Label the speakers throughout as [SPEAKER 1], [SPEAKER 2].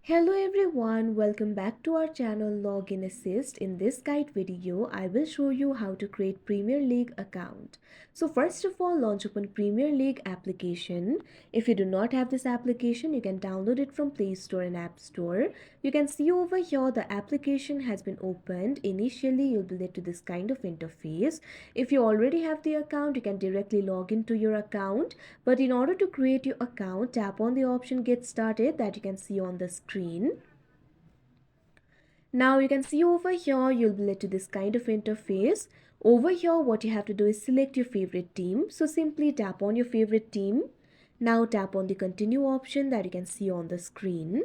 [SPEAKER 1] Hello everyone, welcome back to our channel Login Assist. In this guide video, I will show you how to create Premier League account. So first of all, launch open Premier League application. If you do not have this application, you can download it from Play Store and App Store. You can see over here the application has been opened. Initially, you'll be led to this kind of interface. If you already have the account, you can directly log into your account. But in order to create your account, tap on the option Get Started that you can see on the screen. Now you can see over here, you'll be led to this kind of interface. Over here, what you have to do is select your favorite team. So simply tap on your favorite team. Now tap on the continue option that you can see on the screen.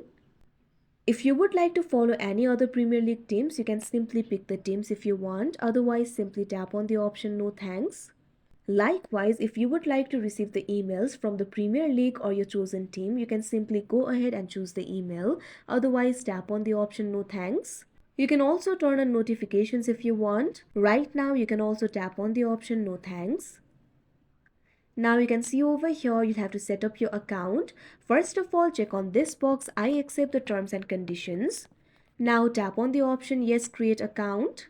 [SPEAKER 1] If you would like to follow any other Premier League teams, you can simply pick the teams if you want. Otherwise, simply tap on the option No Thanks. Likewise, if you would like to receive the emails from the Premier League or your chosen team, you can simply go ahead and choose the email. Otherwise, tap on the option No Thanks. You can also turn on notifications if you want. Right now, you can also tap on the option No Thanks. Now you can see over here, you'll have to set up your account. First of all, check on this box, I accept the terms and conditions. Now tap on the option Yes, create account.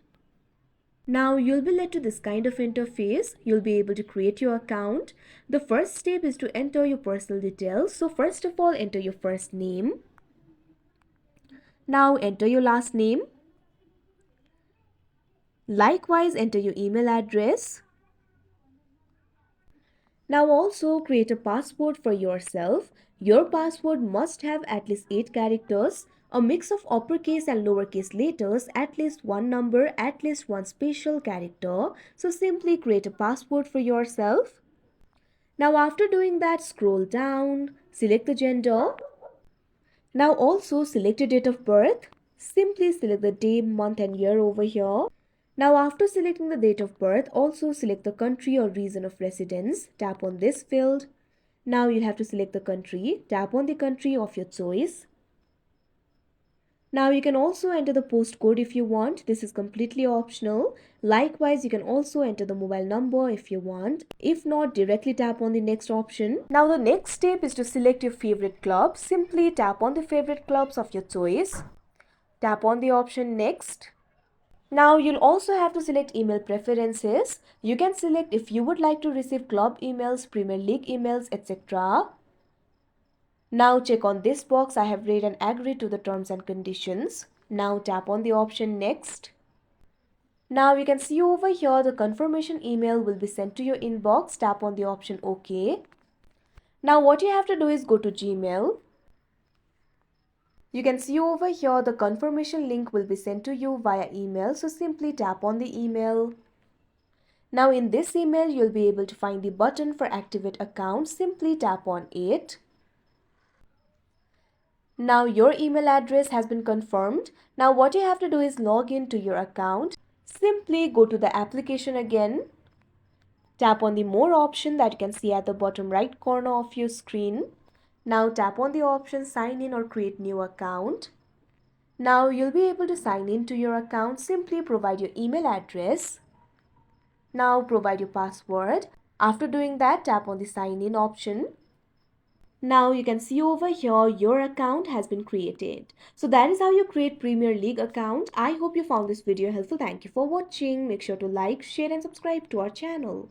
[SPEAKER 1] Now you'll be led to this kind of interface. You'll be able to create your account. The first step is to enter your personal details. So first of all, enter your first name. Now enter your last name. Likewise, enter your email address. Now also create a password for yourself. Your password must have at least 8 characters, a mix of uppercase and lowercase letters, at least one number, at least one special character. So simply create a password for yourself. Now after doing that, scroll down, select the gender. Now also select your date of birth. Simply select the day, month and year over here. Now after selecting the date of birth, also select the country or region of residence. Tap on this field. Now you have to select the country. Tap on the country of your choice. Now you can also enter the postcode if you want. This is completely optional. Likewise, you can also enter the mobile number if you want. If not, directly tap on the next option. Now the next step is to select your favorite club. Simply tap on the favorite clubs of your choice. Tap on the option next. Now you'll also have to select email preferences. You can select if you would like to receive club emails, Premier League emails, etc. Now check on this box. I have read and agreed to the terms and conditions. Now tap on the option next. Now you can see over here the confirmation email will be sent to your inbox. Tap on the option OK. Now what you have to do is go to Gmail. You can see over here the confirmation link will be sent to you via email. So simply tap on the email. Now in this email you'll be able to find the button for activate account. Simply tap on it. Now your email address has been confirmed. Now what you have to do is log in to your account. Simply go to the application again. Tap on the more option that you can see at the bottom right corner of your screen. Now tap on the option sign in or create new account. Now you'll be able to sign in to your account. Simply provide your email address. Now provide your password. After doing that, tap on the sign in option. Now you can see over here your account has been created. So that is how you create Premier League account. I hope you found this video helpful. Thank you for watching. Make sure to like, share and subscribe to our channel.